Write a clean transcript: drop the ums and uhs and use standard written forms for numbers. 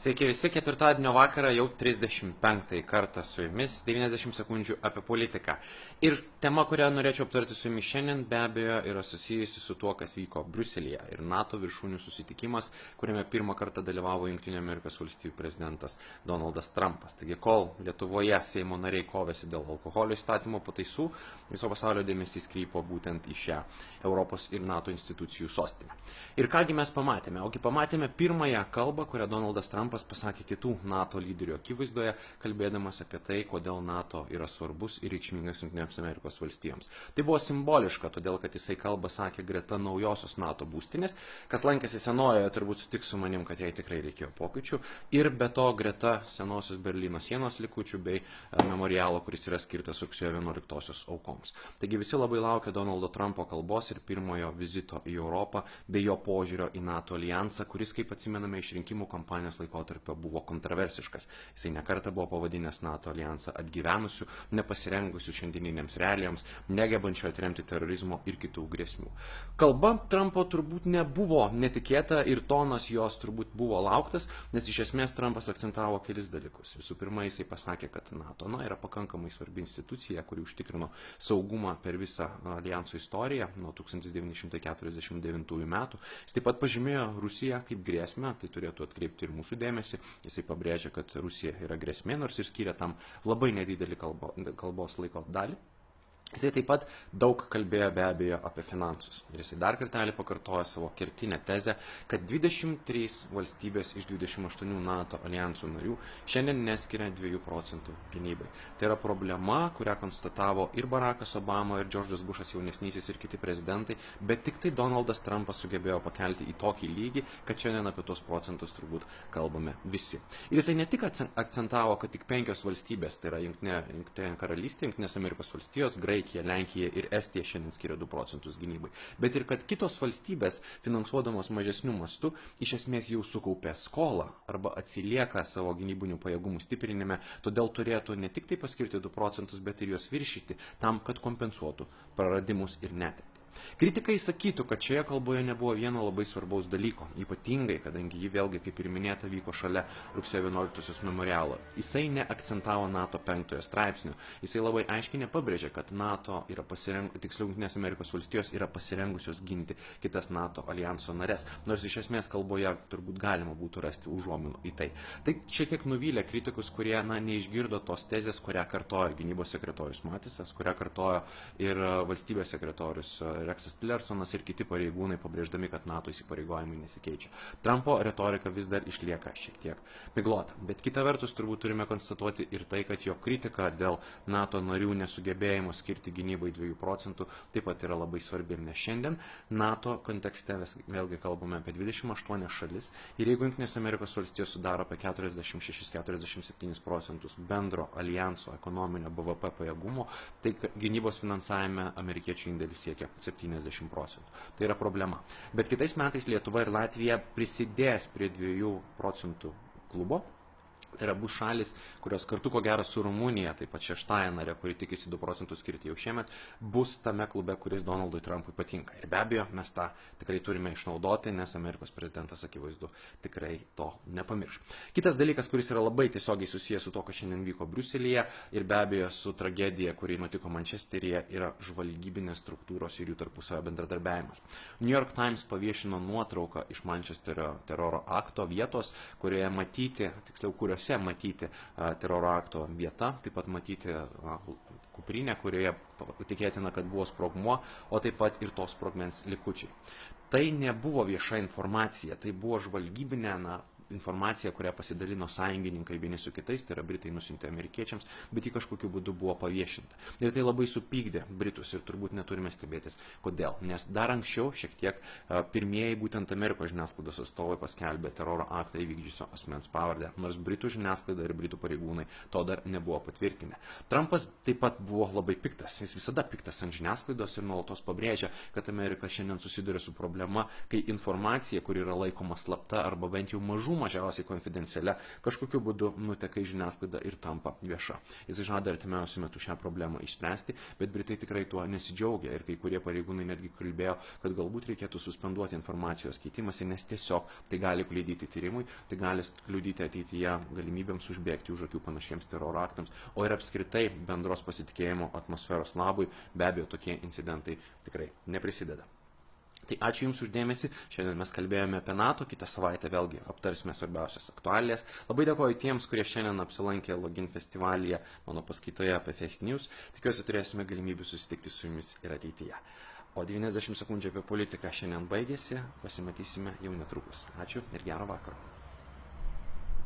Sveiki visi, ketvirtadienio vakarą jau 35 kartą su jumis, 90 sekundžių apie politiką. Ir tema, kurią norėčiau aptarti su jumis šiandien, be abejo, yra susijusi su tuo, kas vyko Briuselyje ir NATO viršūnių susitikimas, kuriame pirmą kartą dalyvavo Jungtinių Amerikos valstijų prezidentas Donaldas Trumpas. Taigi, kol Lietuvoje Seimo nariai kovėsi dėl alkoholio įstatymo pataisų, viso pasaulio dėmesys krypo būtent į šią Europos ir NATO institucijų sostinę. Ir kągi mes pamatėme? Ogi pamatėme pirmąją kalbą, kurią Donaldas Trumpas pasakė kitų NATO lyderių akivaizdoje, kalbėdamas apie tai, kodėl NATO yra svarbus ir reikšmingas Jungtinėms Amerikos valstijoms. Tai buvo simboliška, todėl kad jisai kalbą sakė greta naujosios NATO būstinės, kas lankėsi senojoje, turbūt sutiks su manim, kad jai tikrai reikėjo pokyčių, ir be to greta senosios Berlyno sienos likučių bei memorialo, kuris yra skirtas rugsėjo 11-osios aukoms. Taigi visi labai laukia Donaldo Trumpo kalbos ir pirmojo vizito į Europą bei jo požiūrio į NATO alijansą, kuris, kaip atsimename, iš rinkimų kampanijos laikotarpio buvo kontroversiškas. Jisai nekartą buvo pavadinęs NATO alijansą atgyvenusiu, nepasirengusiu šiandieninėms realijoms, negebančiu atremti terorizmo ir kitų grėsmių. Kalba Trumpo turbūt nebuvo netikėta ir tonas jos turbūt buvo lauktas, nes iš esmės Trumpas akcentavo kelis dalykus. Visų pirma, jisai pasakė, kad NATO yra pakankamai svarbi institucija, kuri užtikrino saugumą per visą alijanso istoriją nuo 1949 metų. Jis taip pat pažymėjo Rusiją kaip grėsmę, tai turėtų atkreipti ir mūsų dėmesį. Jisai pabrėžia, kad Rusija yra grėsmė, nors ir skiria tam labai nedidelį kalbos laiko dalį. Jisai taip pat daug kalbėjo be abejo apie finansus. Ir jisai dar kartelį pakartojo savo kertinę tezę, kad 23 valstybės iš 28 NATO alijansų narių šiandien neskiria 2 procentų gynybai. Tai yra problema, kurią konstatavo ir Barackas Obama, ir Džordžas Bušas jaunesnysis, ir kiti prezidentai, bet tik tai Donaldas Trumpas sugebėjo pakelti į tokį lygį, kad šiandien apie tos procentus turbūt kalbame visi. Ir jisai ne tik akcentavo, kad tik 5 valstybės, tai yra Jungtinė karalystė, Jungtinės Amerikos valstijos, Graikija, Lenkija ir Estija šiandien skiria 2 procentus gynybai. Bet ir kad kitos valstybės, finansuodamos mažesnių mastų, iš esmės jau sukaupė skolą arba atsilieka savo gynybinių pajėgumų stiprinime, todėl turėtų ne tik tai paskirti 2 procentus, bet ir juos viršyti tam, kad kompensuotų praradimus ir netektį. Kritikai sakytų, kad šioje kalboje nebuvo vieno labai svarbaus dalyko, ypatingai, kadangi ji vėlgi, kaip ir minėta, vyko šalia rugsėjo 11-osios memorialo. Jisai neakcentavo NATO 5 straipsnio, jisai labai aiškiai nepabrėžė, kad NATO yra tiksliau Jungtinės Amerikos valstijos yra pasirengusios ginti kitas NATO alijanso nares, nors iš esmės kalboje turbūt galima būtų rasti užuominų į tai. Tai šiek tiek nuvylė kritikus, kurie neišgirdo tos tezės, kurią kartojo gynybos sekretorius Matisas, kurią kartojo ir valstybės sekretorius Rexas Tillersonas ir kiti pareigūnai, pabrėždami, kad NATO įsipareigojimai nesikeičia. Trumpo retorika vis dar išlieka šiek tiek miglota. Bet kita vertus turbūt turime konstatuoti ir tai, kad jo kritika dėl NATO narių nesugebėjimo skirti gynybai 2 procentų taip pat yra labai svarbi. Nes šiandien NATO kontekste vėlgi kalbame apie 28 šalis ir jeigu Jungtinės Amerikos valstijos sudaro apie 46-47 procentus bendro alijanso ekonominio BVP pajėgumo, tai gynybos finansavime amerikiečių indėlis siekia 70 procentų. Tai yra problema. Bet kitais metais Lietuva ir Latvija prisidės prie 2 procentų klubo. Tai yra bus šalis, kurios kartu ko gero su Rumunija, taip pat 6-ąją narė, kuri tikisi 2 procentus skirti jau šiemet, bus tame klube, kuris Donaldui Trumpui patinka. Ir be abejo, mes tą tikrai turime išnaudoti, nes Amerikos prezidentas akivaizdu tikrai to nepamirš. Kitas dalykas, kuris yra labai tiesiogiai susijęs su to, kas šiandien vyko Briuselyje ir be abejo su tragedija, kuri nutiko Mančesteryje, yra žvalgybinės struktūros ir jų tarpusavio bendradarbiavimas. New York Times paviešino nuotrauką iš Mančesterio teroro akto vietos, kurioje matyti, tiksliau kurios matyti teroro akto vieta, taip pat matyti kuprinę, kurioje tikėtina, kad buvo sprogmuo, o taip pat ir tos sprogmens likučiai. Tai nebuvo vieša informacija, tai buvo žvalgybinė informacija, kurią pasidalino sąjungininkai vieni su kitais, tai yra Britai nusintė amerikiečiams, bet ji kažkokiu būdu buvo paviešinta. Ir tai labai supykdė Britus ir turbūt neturime stebėtis. Kodėl? Nes dar anksčiau šiek tiek pirmieji būtent Amerikos žiniasklaidos atstovai paskelbė teroro aktą įvykdžiusio asmens pavardę, nors Britų žiniasklaida ir Britų pareigūnai to dar nebuvo patvirtinę. Trumpas taip pat buvo labai piktas, jis visada piktas ant žiniasklaidos ir nuolatos pabrėžia, kad Amerika šiandien susiduria su problema, kai informacija, kuri yra laikoma slapta arba bent jau mažų mažiausiai konfidencialia, kažkokiu būdu nuteka į žiniasklaidą ir tampa vieša. Jis žada artimiausiu metu šią problemą išspręsti, bet Britai tikrai tuo nesidžiaugia ir kai kurie pareigūnai netgi kalbėjo, kad galbūt reikėtų suspenduoti informacijos keitimąsi, nes tiesiog tai gali kliudyti tyrimui, tai gali kliudyti ateityje galimybėms užbėgti už akių panašiems teroro aktams, o ir apskritai bendros pasitikėjimo atmosferos labui be abejo tokie incidentai tikrai neprisideda. Tai ačiū Jums uždėmesi, šiandien mes kalbėjome apie NATO, kitą savaitę vėlgi aptarsime svarbiausias aktualijas. Labai dėkoju tiems, kurie šiandien apsilankė Login festivalyje mano paskaitoje apie fake news. Tikiuosi turėsime galimybių susitikti su Jumis ir ateityje. O 90 sekundžių apie politiką šiandien baigėsi, pasimatysime jau netrukus. Ačiū ir gero vakaro.